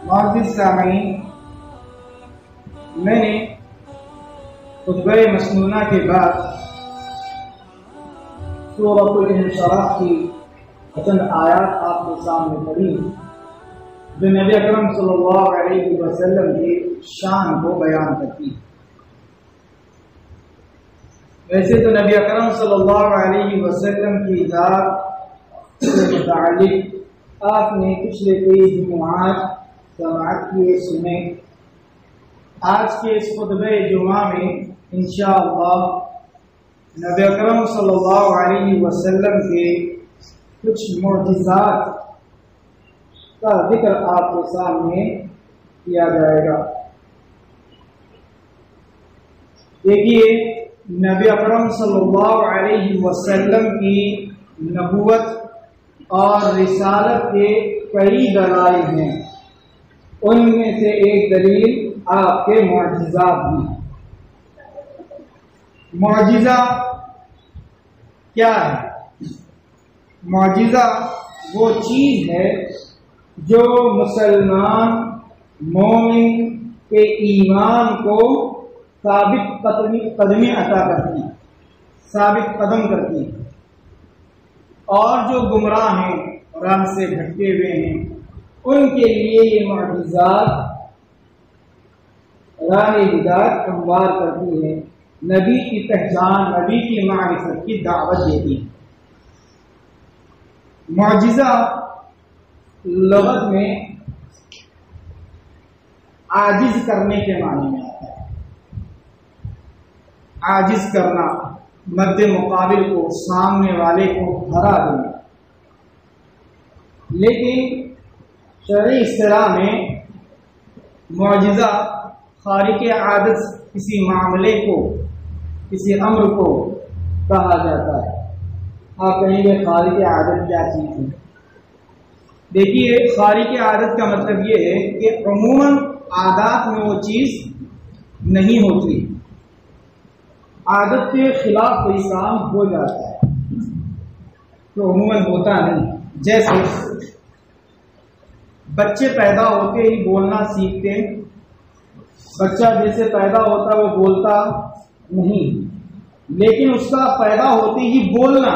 معزز سامعین، میں نے خطبہ مسنونہ کے بعد سورۃ الانشراح کی چند آیات آپ کے سامنے پڑھی جو نبی اکرم صلی اللہ علیہ وسلم کی شان کو بیان کرتی. ویسے تو نبی اکرم صلی اللہ علیہ وسلم کی ذات سے متعلق آپ نے پچھلے کئی جمعات سماعت کیے سنے. آج کے اس خطبہ جمعہ میں انشاءاللہ نبی اکرم صلی اللہ علیہ وسلم کے کچھ معجزات کا ذکر آپ کے سامنے کیا جائے گا. دیکھیے، نبی اکرم صلی اللہ علیہ وسلم کی نبوت اور رسالت کے کئی دلائل ہیں. ان میں سے ایک دلیل آپ کے معجزات بھی. معجزہ کیا ہے؟ معجزہ وہ چیز ہے جو مسلمان مومن کے ایمان کو ثابت قدمی عطا کرتی، ثابت قدم کرتی، اور جو گمراہ ہیں، راہ سے بھٹکے ہوئے ہیں، ان کے لیے یہ معجزات راہ ہدایت ہموار کرتی ہے، نبی کی پہچان، نبی کی معرفت کی دعوت دیتی ہے. معجزہ لغت میں عاجز کرنے کے معنی میں آتا ہے. عاجز کرنا، مد مقابل کو، سامنے والے کو ہرا دینا. لیکن شرعی اصطلاح میں معجزہ خارق عادت کسی معاملے کو، کسی امر کو کہا جاتا ہے. آپ کہیں گے خارق عادت کیا چیز ہے؟ دیکھیے، خارق عادت کا مطلب یہ ہے کہ عموماً عادات میں وہ چیز نہیں ہوتی، عادت کے خلاف کوئی کام ہو جاتا ہے تو عموماً ہوتا نہیں. جیسے بچے پیدا ہوتے ہی بولنا سیکھتے، بچہ جیسے پیدا ہوتا وہ بولتا نہیں، لیکن اس کا پیدا ہوتے ہی بولنا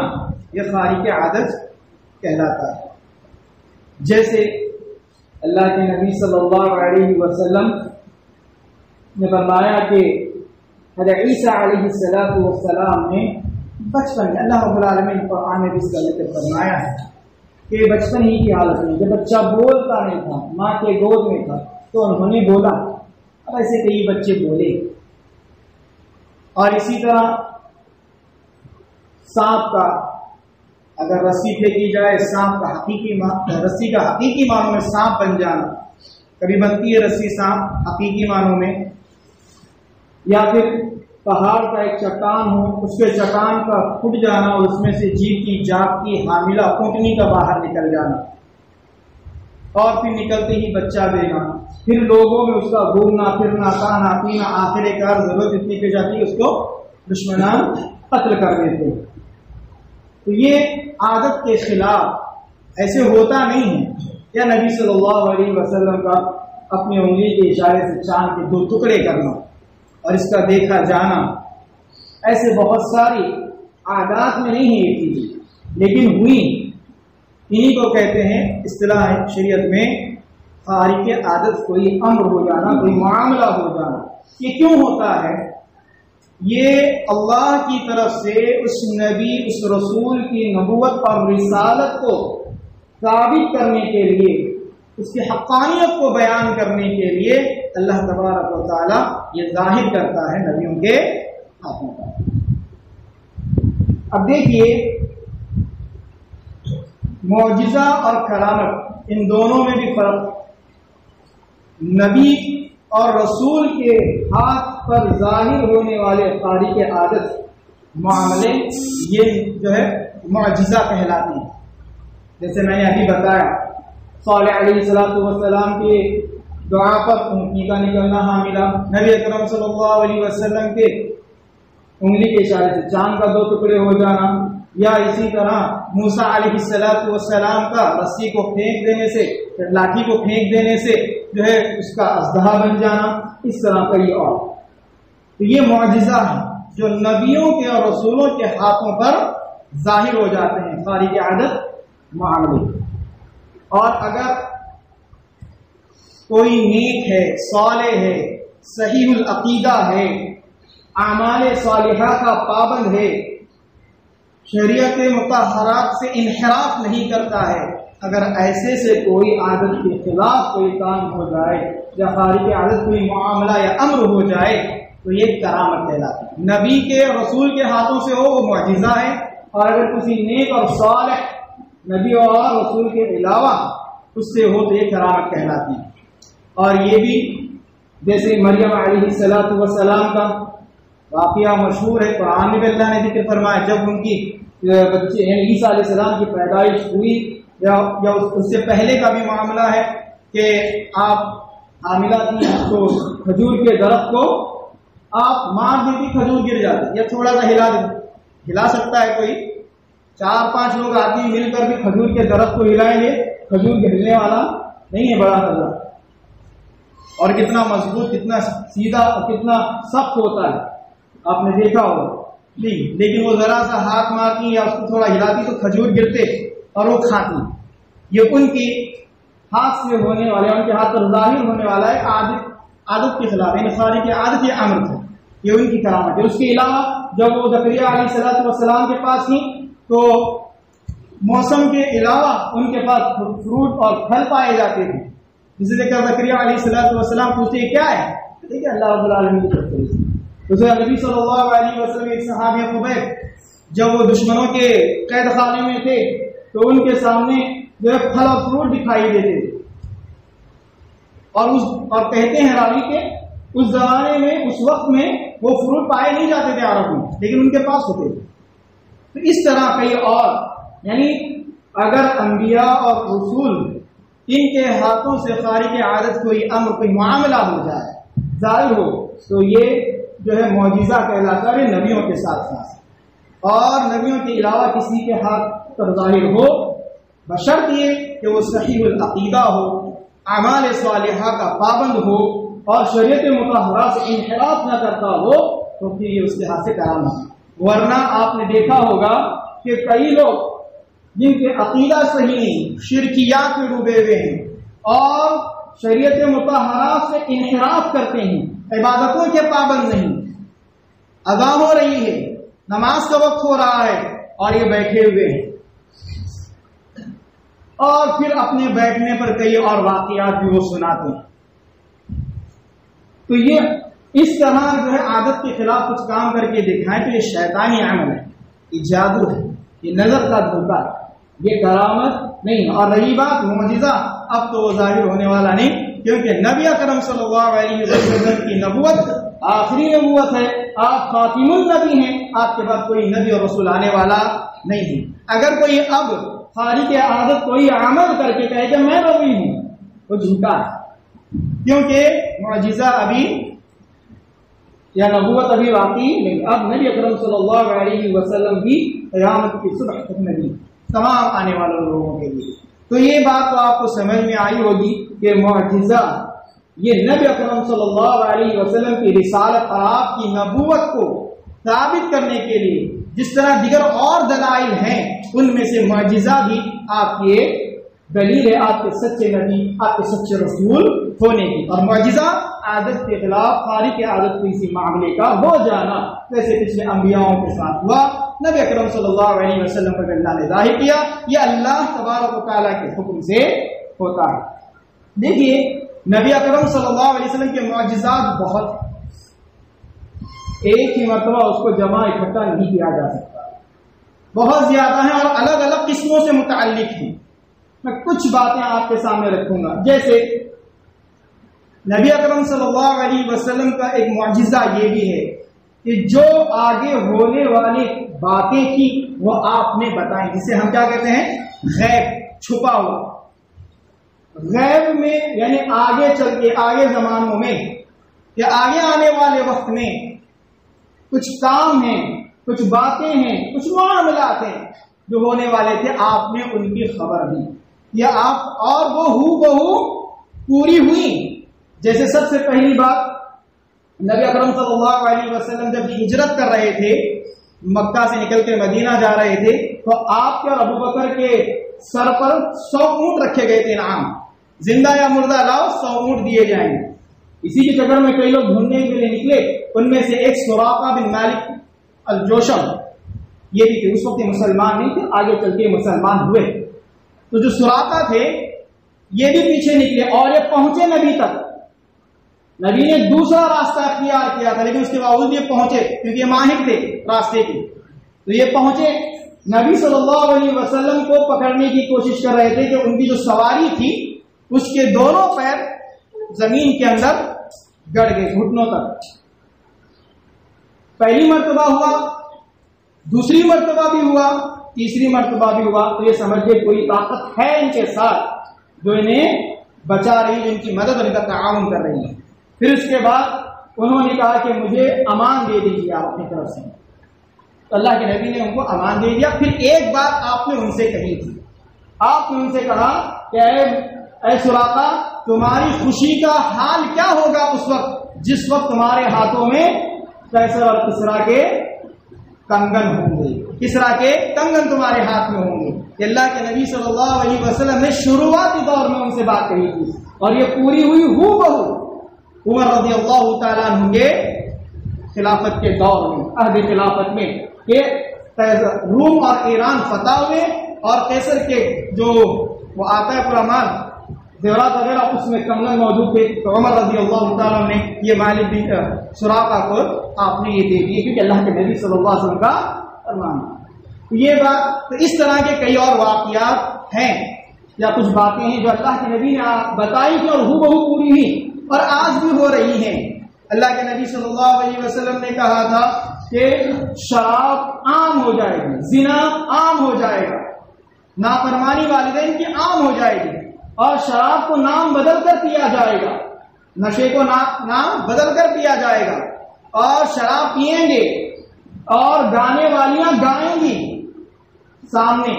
یہ خارق عادت کہلاتا ہے. جیسے اللہ کے نبی صلی اللہ علیہ وسلم نے فرمایا کہ حضرت عیسیٰ علیہ السلام نے بچپن میں، اللہ رب العالمین قرآن میں اس کا ذکر فرمایا ہے کہ بچپن ہی کی حالت میں جب بچہ بولتا نہیں تھا، ماں کے گود میں تھا، تو انہوں نے بولا. اب ایسے کئی بچے بولے. اور اسی طرح سانپ کا اگر رسی پھینکی جائے، سانپ کا رسی کا حقیقی معنوں میں سانپ بن جانا، کبھی بنتی ہے رسی سانپ حقیقی معنوں میں. یا پھر پہاڑ کا ایک چٹان ہو، اس کے چٹان کا پھٹ جانا اور اس میں سے جیب کی جاگ کی حاملہ اونٹنی کا باہر نکل جانا، اور پھر نکلتے ہی بچہ دینا. پھر لوگوں میں اس کا گھومنا پھرنا، کھانا پینا، آخر کار ضرورت اتنی پہ جاتی ہے اس کو دشمنان قتل کر دیتے. تو یہ عادت کے خلاف ایسے ہوتا نہیں ہے. یا نبی صلی اللہ علیہ وسلم کا اپنی انگلی کے اشارے سے چاند کے 2 ٹکڑے کرنا اور اس کا دیکھا جانا، ایسے بہت ساری عادات میں نہیں ہے یہ چیزیں، لیکن ہوئی. انہیں کو کہتے ہیں اصطلاح شریعت میں خارق عادت. کوئی امر ہو جانا، کوئی معاملہ ہو جانا. یہ کیوں ہوتا ہے؟ یہ اللہ کی طرف سے اس نبی، اس رسول کی نبوت اور رسالت کو ثابت کرنے کے لیے، اس کی حقانیت کو بیان کرنے کے لیے اللہ تبارک و تعالی یہ ظاہر کرتا ہے نبیوں کے ہاتھوں کا. اب دیکھیے، معجزہ اور کرامت ان دونوں میں بھی فرق. نبی اور رسول کے ہاتھ پر ظاہر ہونے والے خارق عادت معاملے یہ جو ہے معجزہ کہلاتے ہیں. جیسے میں نے ابھی بتایا، صالح علیہ السلام کے دعا پر اونٹنی کا نکلنا حاملہ، نبی اکرم صلی اللہ علیہ وسلم کے انگلی کے اشارے سے چاند کا 2 ٹکڑے ہو جانا، یا اسی طرح موسیٰ علیہ السلام کا رسی کو پھینک دینے سے، لاٹھی کو پھینک دینے سے جو ہے اس کا اژدہا بن جانا، اس طرح کئی اور. تو یہ معجزہ ہے جو نبیوں کے اور رسولوں کے ہاتھوں پر ظاہر ہو جاتے ہیں خارج عادت معاملے. اور اگر کوئی نیک ہے، صالح ہے، صحیح العقیدہ ہے، اعمال صالحہ کا پابند ہے، شریعت مطہرات سے انحراف نہیں کرتا ہے، اگر ایسے سے کوئی عادت کے خلاف کوئی کام ہو جائے یا خارج عادت کوئی معاملہ یا امر ہو جائے تو یہ کرامت کہلاتی ہے. نبی کے رسول کے ہاتھوں سے ہو وہ معجزہ ہے، اور اگر کسی نیک اور صالح نبی اور رسول کے علاوہ اس سے ہو تو یہ کرامت کہلاتی ہے. اور یہ بھی جیسے مریم علیہ السلام کا واقعہ مشہور ہے، قرآن میں اللہ نے ذکر فرمایا جب ان کی بچے یعنی عیسیٰ علیہ السلام کی پیدائش ہوئی، یا اس سے پہلے کا بھی معاملہ ہے کہ آپ حاملہ تھی تو کھجور کے درخت کو آپ مار دیتی، کھجور گر جاتی، یا تھوڑا سا ہلا سکتا ہے کوئی، 4-5 لوگ آدمی مل کر بھی کھجور کے درخت کو ہلائیں گے، کھجور ہلنے والا نہیں ہے بڑا خزا، اور کتنا مضبوط، کتنا سیدھا اور کتنا سخت ہوتا ہے، آپ نے دیکھا ہوگا. لیکن وہ ذرا سا ہاتھ مارتی یا اس کو تھوڑا ہلاتی تو کھجور گرتے اور وہ کھاتی. یہ ان کی ہاتھ سے ہونے والے، ان کے ہاتھ پر ظاہر ہونے والا ہے عادت کے خلاف، یعنی خارج عادت یا امر ہے، یہ ان کی کرامت ہے. اس کے علاوہ جب وہ زکریا علیہ السلام کے پاس تھی تو موسم کے علاوہ ان کے پاس فروٹ اور پھل پائے جاتے تھے، جسے دیکھ کر زکریا علیہ السلام پوچھتے کیا ہے، ٹھیک ہے اللہ رب العالمین کی طرف سے. نبی صلی اللہ علیہ وسلم ایک صحابی خبیب جب وہ دشمنوں کے قید خانے میں تھے تو ان کے سامنے جو ہے پھل اور فروٹ دکھائی دیتے تھے، اور کہتے ہیں راوی کے اس زمانے میں اس وقت میں وہ فروٹ پائے نہیں جاتے تھے عرب میں، لیکن ان کے پاس ہوتے تھے. تو اس طرح کئی اور، یعنی اگر انبیاء اور رسول ان کے ہاتھوں سے خارج عادت کوئی امر کوئی معاملہ ہو جائے ظاہر ہو تو یہ جو ہے معجزہ کہلاتا ہے نبیوں کے ساتھ ساتھ، اور نبیوں کے علاوہ کسی کے ہاتھ پر ظاہر ہو بشرط یہ کہ وہ صحیح العقیدہ ہو، اعمال صالحہ کا پابند ہو، اور شریعت مطہرہ سے انحراف نہ کرتا ہو تو پھر یہ اس کے ہاتھ سے کرامت ہے. ورنہ آپ نے دیکھا ہوگا کہ کئی لوگ جن کے عقیدہ صحیح نہیں، شرکیات میں ڈوبے ہوئے ہیں اور شریعت مطہرہ سے انحراف کرتے ہیں، عبادتوں کے پابند نہیں، اذان ہو رہی ہے، نماز کا وقت ہو رہا ہے اور یہ بیٹھے ہوئے ہیں، اور پھر اپنے بیٹھنے پر کئی اور واقعات بھی وہ سناتے ہیں. تو یہ اس طرح جو ہے عادت کے خلاف کچھ کام کر کے دکھائیں تو یہ شیطانی عمل ہے، یہ جادو ہے، یہ نظر کا دھوکہ ہے، یہ کرامت نہیں ہے. اور رہی بات معجزہ، اب تو وہ ظاہر ہونے والا نہیں، کیونکہ نبی اکرم صلی اللہ علیہ وسلم کی نبوت آخری نبوت ہے، آپ خاتم النبی ہیں، آپ کے بعد کوئی نبی اور رسول آنے والا نہیں ہے. اگر کوئی اب خارج عادت کوئی عمل کر کے کہے کہ میں نبی ہوں، وہ جھوٹا ہے، کیونکہ معجزہ ابھی یا نبوت ابھی واقعی نہیں. اب نبی اکرم صلی اللہ علیہ وسلم بھی قیامت کی صبح تک نبی تمام آنے والے لوگوں کے لیے. تو یہ بات تو آپ کو سمجھ میں آئی ہوگی کہ معجزہ یہ نبی اکرم صلی اللہ علیہ وسلم کی رسالت اور آپ کی نبوت کو ثابت کرنے کے لیے جس طرح دیگر اور دلائل ہیں ان میں سے معجزہ بھی آپ کی ایک دلیل ہے آپ کے سچے نبی، آپ کے سچے رسول ہونے کی. اور معجزہ عادت کے خلاف خارج عادت کسی معاملے کا ہو جانا، جیسے پچھلے انبیاؤں کے ساتھ ہوا، نبی اکرم صلی اللہ علیہ وسلم پر اللہ نے ظاہر کیا، یہ اللہ تبارک و تعالیٰ کے حکم سے ہوتا ہے. دیکھیے نبی اکرم صلی اللہ علیہ وسلم کے معجزات بہت، ایک ہی مرتبہ اس کو جمع اکٹھا نہیں کیا جا سکتا، بہت زیادہ ہیں اور الگ الگ قسموں سے متعلق ہیں. میں کچھ باتیں آپ کے سامنے رکھوں گا. جیسے نبی اکرم صلی اللہ علیہ وسلم کا ایک معجزہ یہ بھی ہے کہ جو آگے ہونے والی باتیں تھی وہ آپ نے بتائیں، جسے ہم کیا کہتے ہیں غیب، چھپا ہوا. غیب میں یعنی آگے چل کے آگے زمانوں میں یا آگے آنے والے وقت میں کچھ کام ہیں، کچھ باتیں ہیں، کچھ معاملات ہیں جو ہونے والے تھے، آپ نے ان کی خبر دی یا آپ اور وہ ہو بہو پوری ہوئی. جیسے سب سے پہلی بات، نبی اکرم صلی اللہ علیہ وسلم جب ہجرت کر رہے تھے، مکہ سے نکل کے مدینہ جا رہے تھے، تو آپ کے اور ابو بکر کے سر پر 100 اونٹ رکھے گئے تھے انعام، زندہ یا مردہ لاؤ 100 اونٹ دیے جائیں گے. اسی کے چکر میں کئی لوگ ڈھونڈنے کے لیے نکلے، ان میں سے ایک سراقہ بن مالک الجوشم یہ بھی تھے. اس وقت مسلمان نہیں تھے، آگے چل کے مسلمان ہوئے. تو جو سراقہ تھے یہ بھی پیچھے نکلے اور یہ پہنچے نبی تک. نبی نے دوسرا راستہ اختیار کیا تھا، لیکن اس کے باوجود یہ پہنچے کیونکہ یہ ماہر تھے راستے کے. تو یہ پہنچے، نبی صلی اللہ علیہ وسلم کو پکڑنے کی کوشش کر رہے تھے کہ ان کی جو سواری تھی اس کے دونوں پیر زمین کے اندر گڑ گئے گھٹنوں تک. پہلی مرتبہ ہوا، دوسری مرتبہ بھی ہوا، تیسری مرتبہ بھی ہوا. تو یہ سمجھ کے کوئی طاقت ہے ان کے ساتھ جو انہیں بچا رہی ہے، ان کی مدد اور ان کا تعاون کر رہی ہے. پھر اس کے بعد انہوں نے کہا کہ مجھے امان دے دیجیے آپ اپنی طرف سے. تو اللہ کے نبی نے ان کو امان دے دیا. پھر ایک بات آپ نے ان سے کہی تھی، آپ نے ان سے کہا کہ اے سراقہ، تمہاری خوشی کا حال کیا ہوگا اس وقت جس وقت تمہارے ہاتھوں میں قیصر اور کسریٰ کے کنگن ہوں گے. کسریٰ کے کنگن تمہارے ہاتھ میں ہوں گے. کہ اللہ کے نبی صلی اللہ علیہ وسلم نے شروعاتی دور میں ان سے بات کہی تھی اور یہ پوری ہوئی ہو بہو عمر رضی اللہ تعالیٰ عنہ کے خلافت کے دور میں، عہد خلافت میں، کہ روم اور ایران فتح ہوئے اور قیصر کے جو وہ آتا ہے پورا مال زیورات وغیرہ اس میں کنگن موجود تھے. تو عمر رضی اللہ تعالیٰ نے یہ مالک بن سراقہ کو آپ نے یہ دے دیے کیونکہ اللہ کے نبی صلی اللہ علیہ وسلم کا فرمان. یہ بات، تو اس طرح کے کئی اور واقعات ہیں یا کچھ باتیں ہیں جو اللہ کے نبی نے بتائی تھی اور ہو بہو پوری ہوئی اور آج بھی ہو رہی ہیں. اللہ کے نبی صلی اللہ علیہ وسلم نے کہا تھا کہ شراب عام ہو جائے گی، زنا عام ہو جائے گا، نافرمانی والدین کی عام ہو جائے گی، اور شراب کو نام بدل کر پیا جائے گا، نشے کو نام بدل کر پیا جائے گا، اور شراب پیئیں گے اور گانے والیاں گائیں گی سامنے.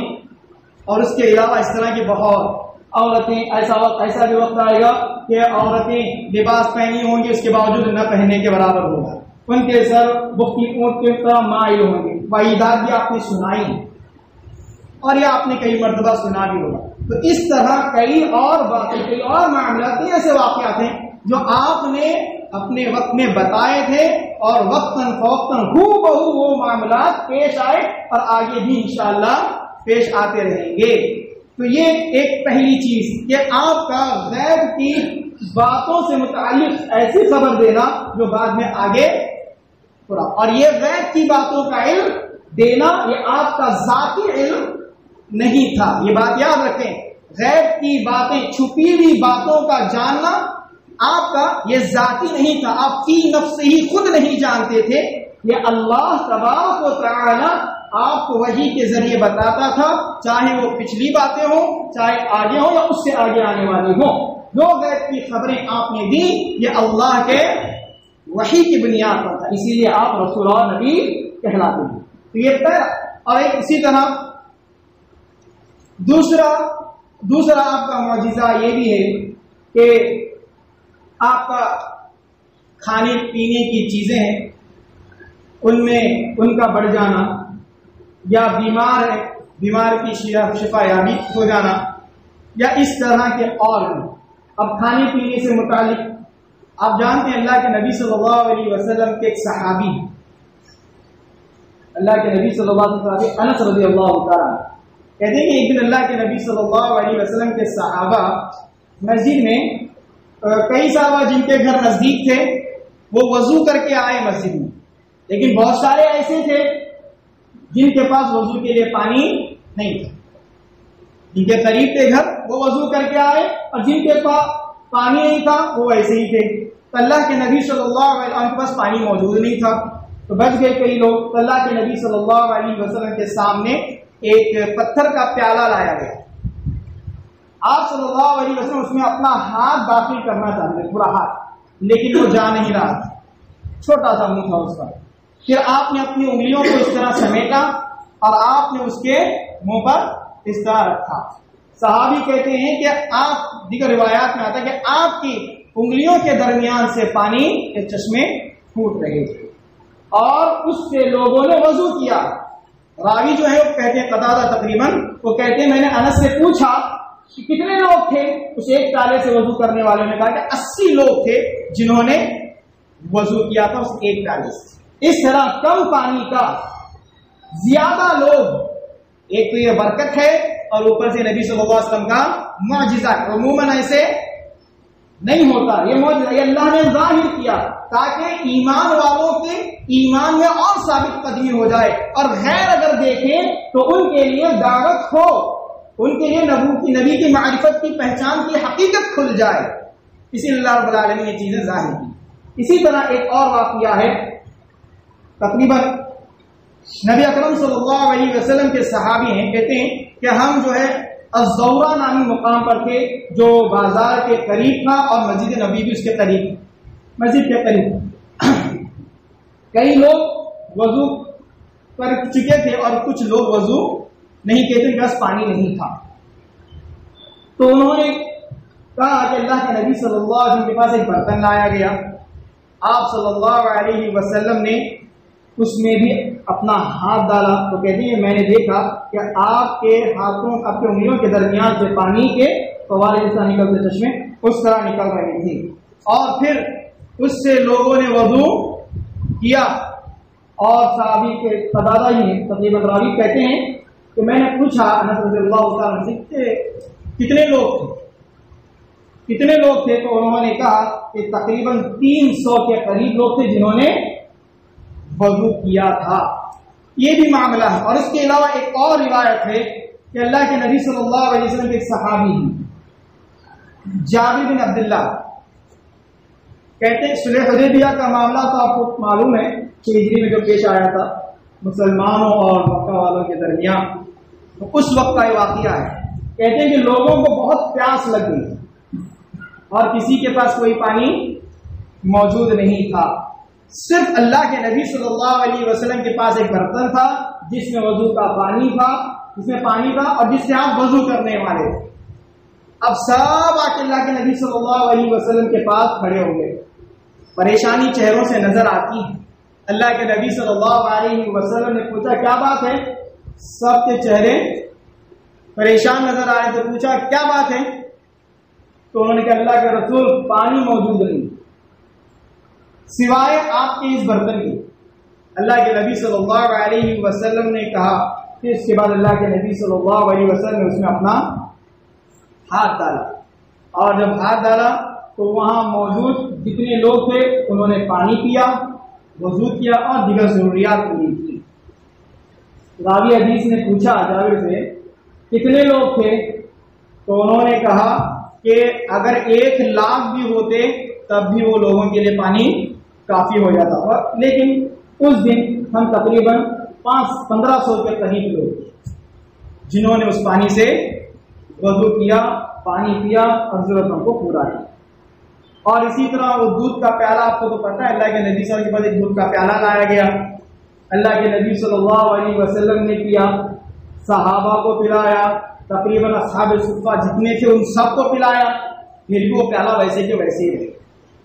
اور اس کے علاوہ اس طرح کی بہت عورتیں، ایسا بھی وقت آئے گا کہ عورتیں لباس پہنی ہوں گی اس کے باوجود نہ پہننے کے برابر ہوگا، ان کے سر بختی اونٹ کی طرح مائل ہوں گے. وعیدات بھی آپ نے سنائی اور یہ آپ نے کئی مرتبہ سنا بھی ہوگا. تو اس طرح کئی اور باتیں، کئی اور معاملات، ایسے واقعات ہیں جو آپ نے اپنے وقت میں بتائے تھے اور وقتاً فوقتاً ہو بہو وہ معاملات پیش آئے اور آگے بھی انشاءاللہ پیش آتے رہیں گے. تو یہ ایک پہلی چیز کہ آپ کا غیب کی باتوں سے متعلق ایسی خبر دینا جو بعد میں آگے پورا، اور یہ غیب کی باتوں کا علم دینا یہ آپ کا ذاتی علم نہیں تھا. یہ بات یاد رکھیں، غیب کی باتیں، چھپی ہوئی باتوں کا جاننا آپ کا یہ ذاتی نہیں تھا، آپ فی نفس ہی خود نہیں جانتے تھے. یہ اللہ تبارک و تعالی آپ کو وحی کے ذریعے بتاتا تھا، چاہے وہ پچھلی باتیں ہوں، چاہے آگے ہوں یا اس سے آگے آنے والی ہوں. جو غیب کی خبریں آپ نے دی یہ اللہ کے وحی کی بنیاد پر تھا، اسی لیے آپ رسول اور نبی کہلاتے ہیں. تو یہ پہلا. اور ایک اسی طرح دوسرا آپ کا معجزہ یہ بھی ہے کہ آپ کا کھانے پینے کی چیزیں ہیں ان میں ان کا بڑھ جانا، یا بیمار کی شفا یابی ہو جانا، یا اس طرح کے اور. اب کھانے پینے سے متعلق آپ جانتے ہیں اللہ کے نبی صلی اللہ علیہ وسلم کے ایک صحابی، اللہ کے نبی صلی اللہ علیہ وسلم انس رضی اللہ تعالیٰ کہتے ہیں کہ ایک دن اللہ کے نبی صلی اللہ علیہ وسلم کے صحابہ مسجد میں، کئی صحابہ جن کے گھر نزدیک تھے وہ وضو کر کے آئے مسجد میں، لیکن بہت سارے ایسے تھے جن کے پاس وضو کے لیے پانی نہیں تھا. جن کے قریب تھے گھر وہ وضو کر کے آئے اور جن کے پاس پانی نہیں تھا وہ ایسے ہی تھے. تو اللہ کے نبی صلی اللہ علیہ وسلم کے پاس پانی موجود نہیں تھا تو بچ گئے کئی لوگ. تو اللہ کے نبی صلی اللہ علیہ وسلم کے سامنے ایک پتھر کا پیالہ لایا گیا. آپ صلی اللہ علیہ وسلم اس میں اپنا ہاتھ داخل کرنا چاہتے، پورا ہاتھ، لیکن وہ جا نہیں رہا تھا، چھوٹا سا منہ تھا اس کا. پھر آپ نے اپنی انگلیوں کو اس طرح سمیٹا اور آپ نے اس کے منہ پر اس طرح رکھا. صحابی کہتے ہیں کہ آپ, دیگر روایات میں آتا ہے کہ آپ کی انگلیوں کے درمیان سے پانی کے چشمے پھوٹ رہے تھے اور اس سے لوگوں نے وضو کیا. راوی جو ہے وہ کہتے ہیں قتادہ تقریباً, وہ کہتے ہیں میں نے انس سے پوچھا کہ کتنے لوگ تھے. اس ایک پیالے سے وضو کرنے والوں نے کہا کہ 80 لوگ تھے جنہوں نے وضو کیا تھا اس ایک پیالے سے. اس طرح کم پانی کا زیادہ لوگ, ایک تو یہ برکت ہے اور اوپر سے نبی صلی اللہ علیہ وسلم کا معجزہ. عموماً ایسے نہیں ہوتا, یہ معجزہ یہ اللہ نے ظاہر کیا تاکہ ایمان والوں کے ایمان میں اور ثابت قدمی ہو جائے, اور غیر اگر دیکھیں تو ان کے لیے دعوت ہو, ان کے لیے نبی کی معرفت کی پہچان کی حقیقت کھل جائے. اسی اللہ رب العالمین نے یہ چیزیں ظاہر کی. اسی طرح ایک اور واقعہ ہے, تقریباً نبی اکرم صلی اللہ علیہ وسلم کے صحابی ہیں, کہتے ہیں کہ ہم جو ہے الزورہ نامی مقام پر تھے جو بازار کے قریب تھا اور مسجد نبی بھی اس کے قریب, مسجد کے قریب. کئی لوگ وضو کر چکے تھے اور کچھ لوگ وضو نہیں کہتے, ان کے پاس پانی نہیں تھا. تو انہوں نے کہا کہ اللہ کے نبی صلی اللہ علیہ وسلم کے پاس ایک برتن لایا گیا. آپ صلی اللہ علیہ وسلم نے اس میں بھی اپنا ہاتھ ڈالا. تو کہتے ہیں میں نے دیکھا کہ آپ کے ہاتھوں, آپ کے انگلیوں کے درمیان سے پانی کے فوارے جیسا نکلتے چشمے اس طرح نکل رہے تھے, اور پھر اس سے لوگوں نے وضو کیا. اور صحابی کے قتادہ ہی ہیں تقریباً راوی کہتے ہیں کہ میں نے پوچھا انس رضی اللہ تعالیٰ عنہ سے کتنے لوگ تھے, کتنے لوگ تھے؟ تو انہوں نے کہا کہ تقریباً 300 کے قریب لوگ تھے جنہوں نے وضو کیا تھا. یہ بھی معاملہ ہے. اور اس کے علاوہ ایک اور روایت ہے کہ اللہ کے نبی صلی اللہ علیہ وسلم کے ایک صحابی ہیں جابر بن عبداللہ, کہتے ہیں صلح حدیبیہ کا معاملہ تو آپ کو معلوم ہے کہ ہجری میں جو پیش آیا تھا مسلمانوں اور مکہ والوں کے درمیان, تو اس وقت کا یہ واقعہ ہے. کہتے ہیں کہ لوگوں کو بہت پیاس لگ گئی اور کسی کے پاس کوئی پانی موجود نہیں تھا. صرف اللہ کے نبی صلی اللہ علیہ وسلم کے پاس ایک برتن تھا جس میں وضو کا پانی تھا, جس میں پانی تھا اور جس سے آپ وضو کرنے والے تھے. اب سب آ کے اللہ کے نبی صلی اللہ علیہ وسلم کے پاس کھڑے ہو گئے. پریشانی چہروں سے نظر آتی ہے. اللہ کے نبی صلی اللہ علیہ وسلم نے پوچھا کیا بات ہے؟ سب کے چہرے پریشان نظر آ رہے. تو پوچھا کیا بات ہے؟ تو انہوں نے کہا اللہ کے رسول پانی موجود نہیں سوائے آپ کے اس برتن کی. اللہ کے نبی صلی اللہ علیہ وسلم نے کہا کہ اس کے بعد اللہ کے نبی صلی اللہ علیہ وسلم نے اس میں اپنا ہاتھ ڈالا, اور جب ہاتھ ڈالا تو وہاں موجود جتنے لوگ تھے انہوں نے پانی پیا, وضو کیا اور دیگر ضروریات پوری کی. راوی حدیث نے پوچھا جابر سے کتنے لوگ تھے؟ تو انہوں نے کہا کہ اگر 1,00,000 بھی ہوتے تب بھی وہ لوگوں کے لیے پانی کافی ہو جاتا تھا, لیکن اس دن ہم تقریباً 1500 کے قریب لوگ جنہوں نے اس پانی سے وضو کیا, پانی پیا اور ضرورتوں کو پورا کیا. اور اسی طرح وہ دودھ کا پیالہ, آپ کو تو پتہ ہے اللہ کے نبی صلی اللہ علیہ وسلم کے پاس ایک دودھ کا پیالہ لایا گیا. اللہ کے نبی صلی اللہ علیہ وسلم نے کیا, صحابہ کو پلایا, تقریباً اصحاب صفہ جتنے تھے ان سب کو پلایا, پھر بھی وہ پیالہ ویسے کے ویسے ہی رہے.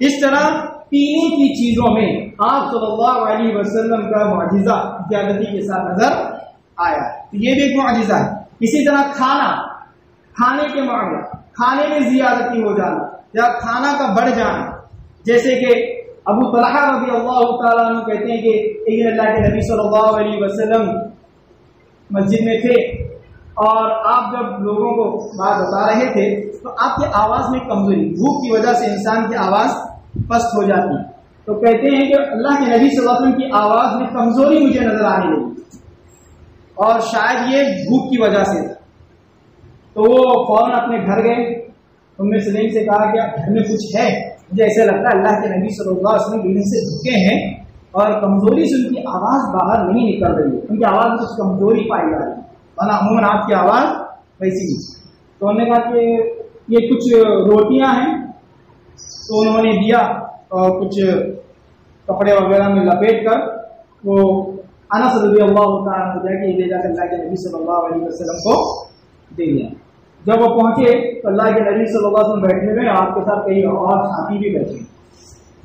اس طرح پینے کی چیزوں میں آپ صلی اللہ علیہ وسلم کا معجزہ زیادتی کے ساتھ نظر آیا. یہ بھی ایک معجزہ ہے. اسی طرح کھانے کے معاملہ, کھانے میں زیادتی ہو جانا یا کھانا کا بڑھ جانا, جیسے کہ ابو طلحہ رضی اللہ تعالیٰ عنہ کہتے ہیں کہ ایک دن اللہ کے نبی صلی اللہ علیہ وسلم مسجد میں تھے اور آپ جب لوگوں کو بات بتا رہے تھے تو آپ کی آواز میں کمزوری, بھوک کی وجہ سے انسان کی آواز پست ہو جاتی. تو کہتے ہیں کہ اللہ کے نبی صلی اللہ علیہ وسلم کی آواز میں کمزوری مجھے نظر آنے لگی اور شاید یہ بھوک کی وجہ سے. تو وہ فوراً اپنے گھر گئے, ان میں سلیم سے کہا کہ گھر میں کچھ ہے, مجھے ایسا لگتا ہے اللہ کے نبی صلی اللہ علیہ وسلم دل سے جھکے ہیں اور کمزوری سے ان کی آواز باہر نہیں نکل رہی ہے, ان کی آواز میں کچھ کمزوری پائی جا رہی ہے, ورنہ عموماً آپ کی آواز ویسی نہیں. تو انہوں نے کہا کہ یہ کچھ روٹیاں ہیں, تو انہوں نے دیا اور کچھ کپڑے وغیرہ میں لپیٹ کر وہ انس رضی اللہ تعالیٰ عنہ کہ یہ لے جا کر اللہ کے نبی صلی اللہ علیہ وسلم کو دے دیا. جب وہ پہنچے تو اللہ کے نبی صلی اللہ علیہ وسلم بیٹھے ہوئے، آپ کے ساتھ کئی اور ساتھی بھی بیٹھے.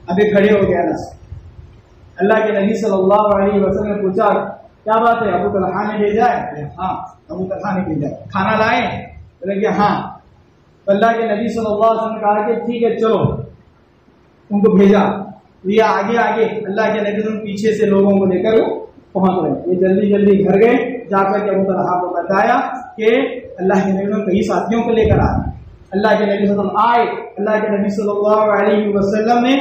ابھی کھڑے ہو گئے انس. اللہ کے نبی صلی اللہ علیہ وسلم نے پوچھا کیا بات ہے، ابو طلحہ نے بھیجا ہے؟ ہاں ابو طلحہ نے بھیجا. کھانا لائے؟ بولے کہ ہاں. اللہ کے نبی صلی اللہ علیہ وسلم نے کہا کہ ٹھیک ہے چلو، ان کو بھیجا. یہ آگے آگے اللہ کے نبی صلی پیچھے سے لوگوں کو لے کر پہنچ رہے. یہ جلدی جلدی گھر گئے، جا کر کے ابو طلحہ کو بتایا کہ اللہ کے نبی کئی ساتھیوں کو لے کر آئے. اللہ کے نبی صلی اللہ علیہ وسلم آئے. اللہ کے نبی صلی اللہ علیہ وسلم نے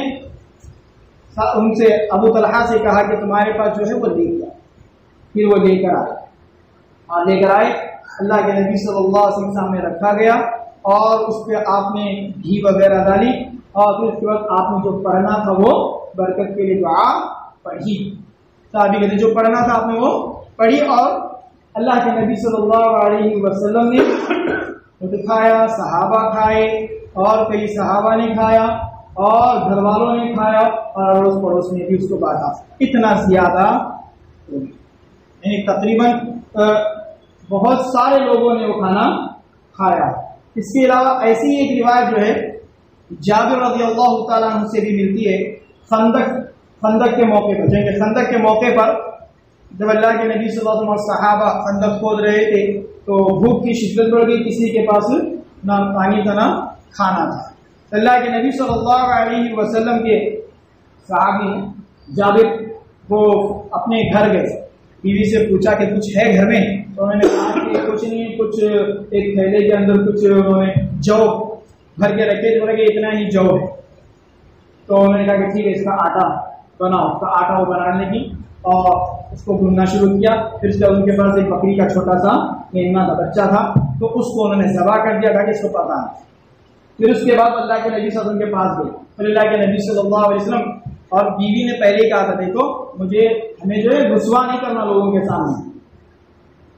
ان سے ابو طلحہ سے کہا کہ تمہارے پاس جو ہے وہ لے گیا. پھر وہ لے کر آئے. لے کر آئے، اللہ کے نبی صلی اللہ علیہ وسلم سامنے رکھا گیا اور اس پہ آپ نے گھی وغیرہ ڈالی اور پھر اس کے بعد آپ نے جو پڑھنا تھا وہ برکت کے لیے دعا پڑھی. صحابی کہتے جو پڑھنا تھا آپ نے وہ پڑھی اور اللہ کے نبی صلی اللہ علیہ وسلم نے خود کھایا، صحابہ کھائے اور کئی صحابہ نے کھایا اور گھر والوں نے کھایا اور اڑوس پڑوس نے بھی اس کو بانٹا. اتنا زیادہ یعنی تقریباً بہت سارے لوگوں نے وہ کھانا کھایا. اس کے علاوہ ایسی ایک روایت جو ہے جابر رضی اللہ تعالیٰ عنہ سے بھی ملتی ہے. خندق کے موقع پر، جنگ خندق کے موقع پر جب اللہ کے نبی صلی اللہ علیہ وسلم صحابہ خندق کھود رہے تھے تو بھوک کی شدت بڑھ گئی، کسی کے پاس نہ پانی تھا نہ کھانا تھا. اللہ کے نبی صلی اللہ علیہ وسلم کے صحابی جابر وہ اپنے گھر گئے. بیوی سے پوچھا کہ کچھ ہے گھر میں؟ تو انہوں نے کہا کہ کچھ نہیں، کچھ ایک تھیلے کے اندر کچھ انہوں نے جو بھر کے رکھے، بولے کہ اتنا ہی جو ہے. تو انہوں نے کہا کہ ٹھیک ہے اس کا آٹا بناؤ. اس کا آٹا وہ بنانے کی اور اس کو گھومنا شروع کیا. پھر اس کے بعد ان کے پاس ایک بکری کا چھوٹا سا میمنا کا بچہ تھا تو اس کو انہوں نے ذبح کر دیا تاکہ اس کو پکانا. پھر اس کے بعد اللہ کے نبی صلی اللہ علیہ وسلم کے پاس گئے. پھر اللہ کے نبی صلی اللہ علیہ وسلم اور بیوی نے پہلے کہا تھا دیکھو ہمیں جو ہے رسوا نہیں کرنا لوگوں کے سامنے،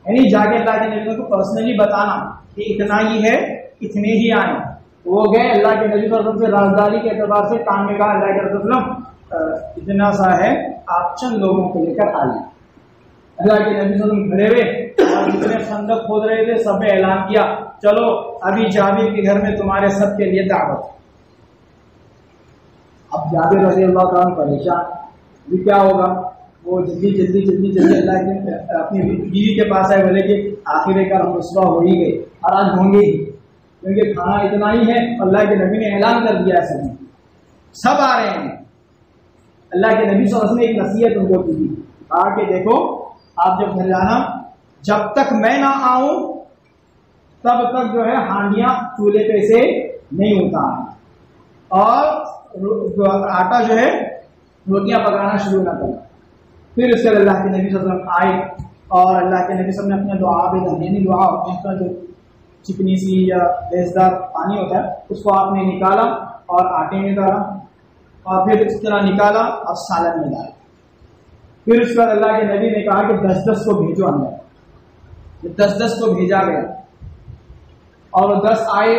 یعنی جا کے اللہ کے نبی کو پرسنلی بتانا کہ اتنا ہی ہے، اتنے ہی آئے. وہ گئے اللہ کے نبی صلی اللہ علیہ وسلم سے رازداری کے اعتبار سے کام میں کہا اللہ کے رسول وسلم اتنا سا ہے، آپ چند لوگوں کو لے کر آئیے. اللہ کے نبی صلی اللہ علیہ وسلم کھڑے ہوئے اور جتنے خندق کھود رہے تھے سب نے اعلان کیا چلو ابھی جابر کے گھر میں تمہارے سب کے لیے دعوت. اب جابر رضی اللہ تعالیٰ پریشان، یہ کیا ہوگا؟ وہ جلدی اللہ کے اپنی بیوی کے پاس آئے، بولے کہ آخر کار ہم رسوا ہو ہی گئے اور آج ہوں گے ہی، کیونکہ کھانا اتنا ہی ہے. اللہ کے نبی نے اعلان کر دیا ہے سب آ رہے ہیں. اللہ کے نبی صلی اللہ علیہ وسلم نے ایک نصیحت ان کو دی، کہا کہ دیکھو آپ جب گھر جانا جب تک میں نہ آؤں تب تک جو ہے ہانڈیاں چولہے پہ سے نہیں اتارنا اور آٹا جو ہے روٹیاں پکانا شروع نہ کرنا. پھر اس کے بعد اللہ کے نبی صلی اللہ علیہ وسلم آئے اور اللہ کے نبی صلی اللہ علیہ وسلم نے اپنے دعا ہوتا ہے جو چکنی سی یا لیسدار پانی ہوتا ہے اس کو آپ نے نکالا اور آٹے میں ڈالا اور پھر اس طرح نکالا اور سالن میں ڈالا. پھر اس کے بعد اللہ کے نبی نے کہا کہ 10 کو بھیجو اندر. 10 کو بھیجا گیا اور 10 آئے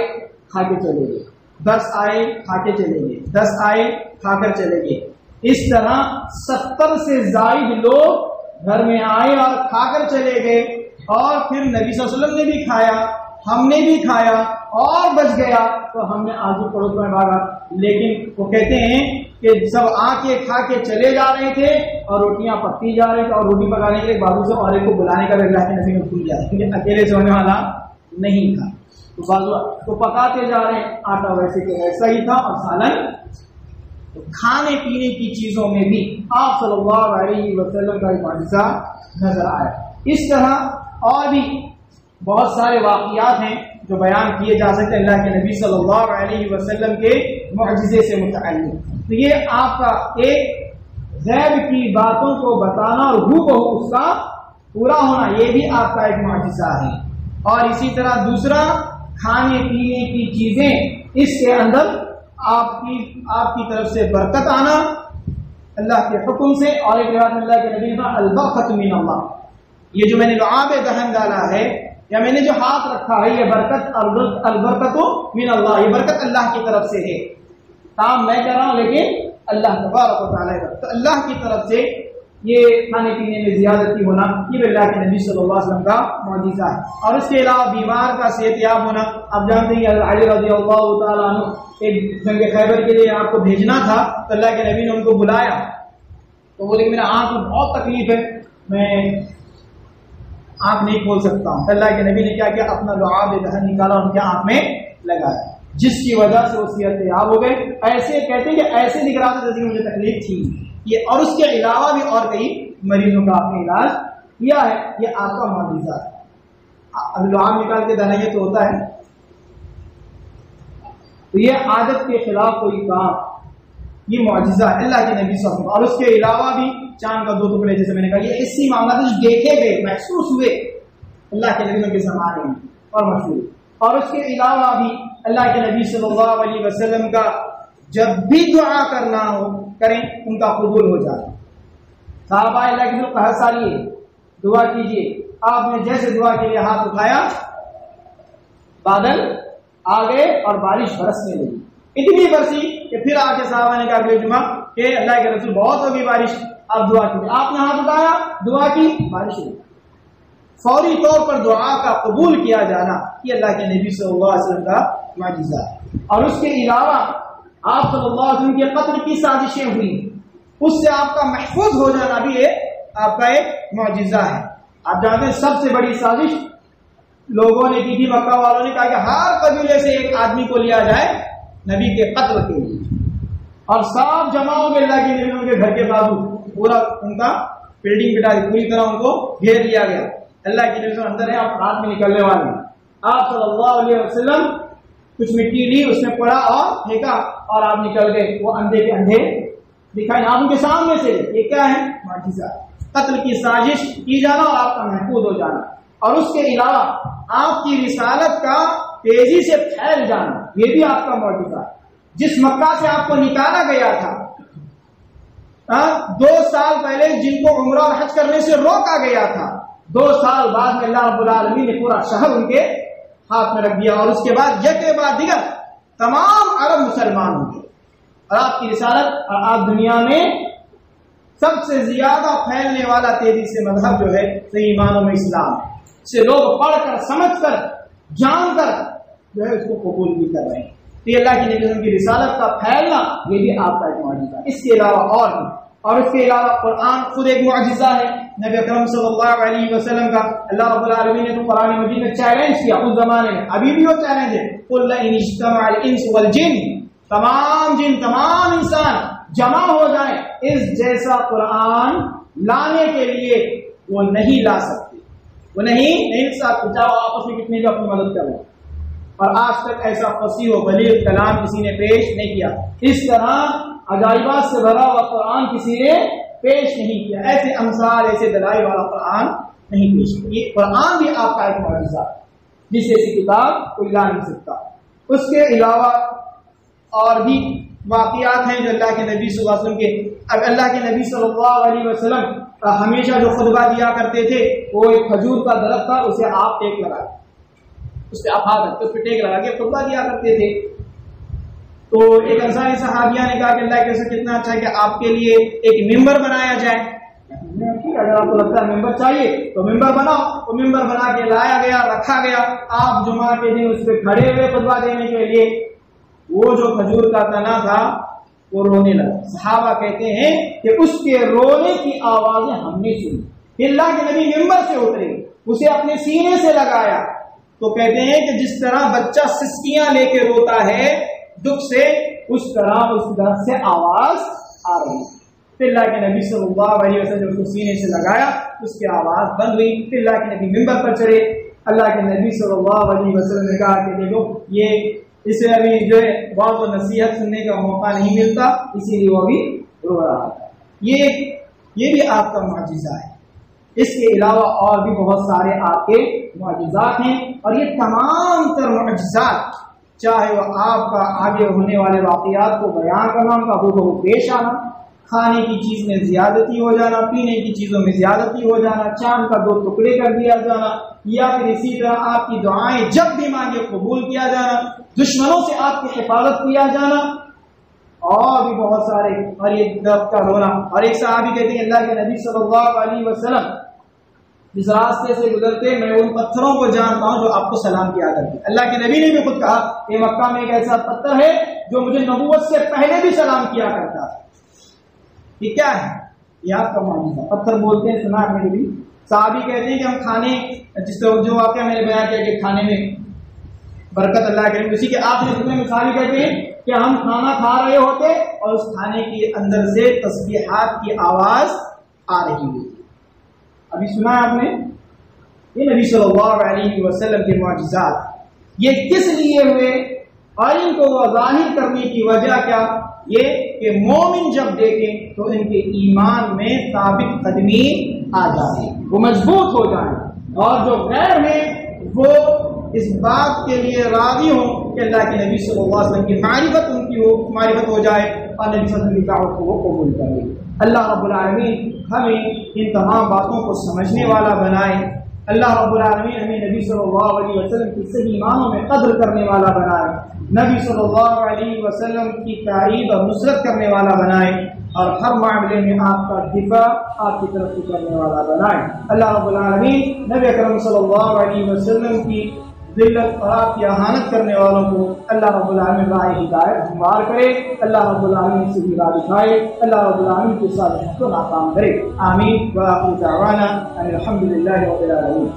کھا کے چلے گئے، 10 آئے کھا کے چلے گئے، 10 آئے کھا کر چلے گئے. اس طرح 70 سے زائد لوگ گھر میں آئے اور کھا کر چلے گئے. اور پھر نبی صلی اللہ علیہ وسلم نے بھی کھایا، ہم نے بھی کھایا اور بچ گیا تو ہم نے آجو پڑوس میں بھاگا. لیکن وہ کہتے ہیں کہ سب آ کے کھا کے چلے جا رہے تھے اور روٹیاں پکتی جا رہے تھے اور روٹی پکانے کے لیے بازو سے اور ایک کو بلانے کا اللہ کے نبی نے بھول جاتا ہے کیونکہ اکیلے سے ہونے والا نہیں تھا. تو بازو تو پکاتے جا رہے ہیں، آٹا ویسے کہ ویسا ہی تھا اور سالن. تو کھانے پینے کی چیزوں میں بھی آپ صلی اللہ علیہ وسلم کا ایک معجزہ نظر آیا. اس طرح اور بھی بہت سارے واقعات ہیں جو بیان کیے جا سکتے ہیں اللہ کے نبی صلی اللہ علیہ وسلم کے معجزے سے متعلق. تو یہ آپ کا ایک غیب کی باتوں کو بتانا اور ہو بہو اس کا پورا ہونا یہ بھی آپ کا ایک معجزہ ہے. اور اسی طرح دوسرا کھانے پینے کی چیزیں اس کے اندر آپ کی طرف سے برکت آنا اللہ کے حکم سے. اور ایک روایت میں اللہ کے نبی نے البرکۃ من اللہ، یہ جو میں نے لعاب دہن ڈالا ہے یا میں نے جو ہاتھ رکھا ہے یہ برکت البرکۃ من اللہ، یہ برکت اللہ کی طرف سے ہے. کام میں کر رہا ہوں لیکن اللہ تبارک و تعالیٰ تو اللہ کی طرف سے یہ کھانے پینے میں زیادتی ہونا، یہ بھی اللہ کے نبی صلی اللہ علیہ وسلم کا معجزہ ہے۔ اور اس کے علاوہ بیمار کا صحت یاب ہونا، آپ جانتے ہیں علی رضی اللہ تعالیٰ عنہ ایک جنگ خیبر کے لیے آپ کو بھیجنا تھا، تو اللہ کے نبی نے ان کو بلایا، تو بولے میرا آنکھ میں بہت تکلیف ہے، میں آنکھ نہیں کھول سکتا ہوں۔ اللہ کے نبی نے کیا کیا، اپنا لعاب دہن نکالا اور ان کے آنکھ میں لگایا، جس کی وجہ سے وہ صحت یاب ہو گئے۔ ایسے کہتے ہیں کہ ایسے دکھ رہا تھا جیسے مجھے تکلیف تھی یہ، اور اس کے علاوہ بھی اور کئی مریضوں کا آپ نے علاج کیا ہے، یہ آپ کا معجزہ ہے۔ اب لعاب نکال کے دہنا یہ تو ہوتا ہے، تو یہ عادت کے خلاف کوئی کام، یہ معجزہ ہے اللہ کے نبی صلی اللہ علیہ وسلم۔ اور اس کے علاوہ بھی چاند کا 2 ٹکڑے، جیسے میں نے کہا، یہ ایسی معاملات جو دیکھے گئے، محسوس ہوئے اللہ کے نبیوں کے زمانے میں اور مشہور۔ اور اس کے علاوہ بھی اللہ کے نبی صلی اللہ علیہ وسلم کا جب بھی دعا کرنا ہو کریں ان کا قبول ہو جائے۔ صحابہ اللہ کے ہر سال یہ دعا کیجیے، آپ نے جیسے دعا کے لیے ہاتھ اٹھایا بادل آ گئے اور بارش برسنے لگی، اتنی برسی کہ پھر آ کے صحابہ نے کہا اگلے جمعہ کہ اللہ کے رسول بہت ہوگی بارش، اب دعا کیجیے۔ آپ نے ہاتھ اٹھایا، دعا کی، بارش ہوئی۔ فوری طور پر دعا کا قبول کیا جانا یہ اللہ کے نبی صلی اللہ علیہ وسلم کا معجزہ ہے۔ اور اس کے علاوہ آپ صلی اللہ علیہ وسلم کے قتل کی سازشیں ہوئی، اس سے آپ کا محفوظ ہو جانا بھی آپ کا ایک معجزہ ہے۔ آپ جانتے ہیں سب سے بڑی سازش لوگوں نے کی تھی، مکہ والوں نے کہا کہ ہر قبیلے سے ایک آدمی کو لیا جائے نبی کے قتل کے لیے، اور سب جمع ہو گئے اللہ کے نبی ان کے گھر کے بازو، پورا ان کا بلڈنگ بٹا دی، پوری طرح ان کو گھیر لیا گیا۔ اللہ کے نبی اندر ہے، آپ رات میں نکلنے والے، آپ صلی اللہ علیہ وسلم کچھ مٹی لی، اس میں پڑا اور پھینکا اور آپ نکل گئے، وہ اندھے کے اندھے دکھائے آپ ان کے سامنے سے۔ یہ کیا ہے؟ معجزہ، قتل کی سازش کی جانا اور آپ کا محفوظ ہو جانا۔ اور اس کے علاوہ آپ کی رسالت کا تیزی سے پھیل جانا، یہ بھی آپ کا معجزہ ہے۔ جس مکہ سے آپ کو نکالا گیا تھا 2 سال پہلے، جن کو عمرہ اور حج کرنے سے روکا گیا تھا، 2 سال بعد میں اللہ رب العالمین نے پورا شہر ان کے ہاتھ میں رکھ دیا، اور اس کے بعد یک کے بعد دیگر تمام عرب مسلمان ہوں گے، اور آپ کی رسالت اور آپ دنیا میں سب سے زیادہ پھیلنے والا تیزی سے مذہب جو ہے صحیح معنوں میں اسلام ہے، سے لوگ پڑھ کر سمجھ کر جان کر جو ہے اس کو قبول بھی کر رہے ہیں۔ تو یہ اللہ کی نبی کی رسالت کا پھیلنا یہ بھی آپ کا ایک معجزہ ہے۔ اس کے علاوہ اور اس کے علاوہ قرآن خود ایک معجزہ ہے نبی اکرم صلی اللہ علیہ وسلم کا۔ اللہ رب العالمین نے تو قرآن مجید میں چیلنج کیا اس زمانے میں، ابھی بھی وہ چیلنج ہے، قل لئن اجتمع الانس والجن، تمام جن تمام انسان جمع ہو جائیں اس جیسا قرآن لانے کے لیے، وہ نہیں لا سکتے، وہ نہیں سکتے، چاہو آپس میں کتنے بھی اپنی مدد کرو۔ اور آج تک ایسا فصیح و بلیغ کلام کسی نے پیش نہیں کیا، اس طرح عجائبات سے بھرا ہوا قرآن کسی نے پیش نہیں کیا، ایسے امثال ایسے دلائل والا قرآن نہیں پیش کیا۔ یہ قرآن بھی آپ کا ایک معجزہ ہے جس ایسی کتاب کوئی لا نہیں سکتا۔ اس کے علاوہ اور بھی واقعات ہیں جو اللہ کے نبی صلی اللہ علیہ وسلم کے، اب اللہ کے نبی صلی اللہ علیہ وسلم ہمیشہ جو خطبہ دیا کرتے تھے وہ ایک کھجور کا درخت تھا، اسے آپ ٹیک لگا، اس پہ آپ ہاتھ رکھتے اس پہ ٹیک لگا کے خطبہ دیا کرتے تھے۔ تو ایک انصاری صحابیہ نے کہا کہ اللہ کے رسول کتنا اچھا ہے کہ آپ کے لیے ایک ممبر بنایا جائے، اگر آپ کو لگتا ہے ممبر چاہیے تو ممبر بناؤ۔ وہ ممبر بنا کے لایا گیا، رکھا گیا، آپ جمعہ کے دن اس پہ کھڑے ہوئے خطبہ دینے کے لیے، وہ جو کھجور کا تنا تھا وہ رونے لگا۔ صحابہ کہتے ہیں کہ اس کے رونے کی آوازیں ہم نے سنی، اللہ کے نبی ممبر سے اترے، اسے اپنے سینے سے لگایا، تو کہتے ہیں کہ جس طرح بچہ سسکیاں لے کے روتا ہے دکھ سے، اس طرح سے آواز آ رہی۔ پھر اللہ کے نبی صلی اللہ علیہ وسلم نے اس کو سینے سے لگایا، اس کی آواز بند ہوئی، پھر اللہ کے نبی ممبر پر چڑھے۔ اللہ کے نبی صلی اللہ علیہ وسلم نے کہا کہ دیکھو یہ اسے ابھی جو ہے بہت نصیحت سننے کا موقع نہیں ملتا، اسی لیے وہ ابھی رو رہا تھا۔ یہ بھی آپ کا معجزہ ہے۔ اس کے علاوہ اور بھی بہت سارے آپ کے معجزات ہیں، اور یہ تمام تر معجزات چاہے وہ آپ کا آگے ہونے والے واقعات کو بیان کرنا، ان کا ہو پیش آنا، کھانے کی چیز میں زیادتی ہو جانا، پینے کی چیزوں میں زیادتی ہو جانا، چاند کا 2 ٹکڑے کر دیا جانا، یا پھر اسی طرح آپ کی دعائیں جب بھی مانگے قبول کیا جانا، دشمنوں سے آپ کی حفاظت کیا جانا، اور بھی بہت سارے، اور یہ درخت کا رونا. اور ایک صحابی کہتے ہیں اللہ کے نبی صلی اللہ علیہ وسلم جس راستے سے گزرتے میں ان پتھروں کو جانتا ہوں جو آپ کو سلام کیا کرتے. اللہ کے نبی نے بھی خود کہا کہ مکہ میں ایک ایسا پتھر ہے جو مجھے نبوت سے پہلے بھی سلام کیا کرتا ہے. یہ کیا ہے؟ یہ آپ کا معجزہ. پتھر بولتے ہیں، سنا آپ نے کبھی؟ صحابی کہتے ہیں کہ ہم کھانے، جس طرح جو واقعہ میں نے بیان کیا کہ کھانے میں برکت اللہ کرے، اسی کے آخری خطبے میں صحابی کہتے ہیں کہ ہم کھانا کھا رہے ہوتے اور اس کھانے کے اندر سے تسبیحات کی آواز آ رہی ہوئی. ابھی سنا آپ نے یہ نبی صلی اللہ علیہ وسلم کے معجزات. یہ کس لیے ہوئے اور ان کو ظاہر کرنے کی وجہ کیا؟ یہ کہ مومن جب دیکھیں تو ان کے ایمان میں ثابت قدمی آ جائے، وہ مضبوط ہو جائیں، اور جو غیر ہیں وہ اس بات کے لیے راضی ہوں کہ اللہ کے نبی صلی اللہ علیہ وسلم کی معرفت ان کی ہو، معرفت ہو جائے اور نبی صلی اللہ علیہ وسلم کی دعوت کو وہ قبول کرے. اللہ رب العالمین ہمیں ان تمام باتوں کو سمجھنے والا بنائے. اللہ رب العالمین ہمیں نبی صلی اللہ علیہ وسلم کی صحیح معنوں میں قدر کرنے والا بنائے، نبی صلی اللہ علیہ وسلم کی تعریف اور نصرت کرنے والا بنائے، اور ہر معاملے میں آپ کا دفاع آپ کی طرف سے کرنے والا بنائے. اللہ رب العالمین نبی اکرم صلی اللہ علیہ وسلم کی ذلت اور آپ کی اہانت کرنے والوں کو اللہ رب العالمین راہ ہدایت ہموار کرے، اللہ رب العالمین سے راہ دکھائے، اللہ رب العالمین کے ساتھ کو ناکام کرے. آمین. وآخر دعوانا ان الحمد للہ رب العالمین.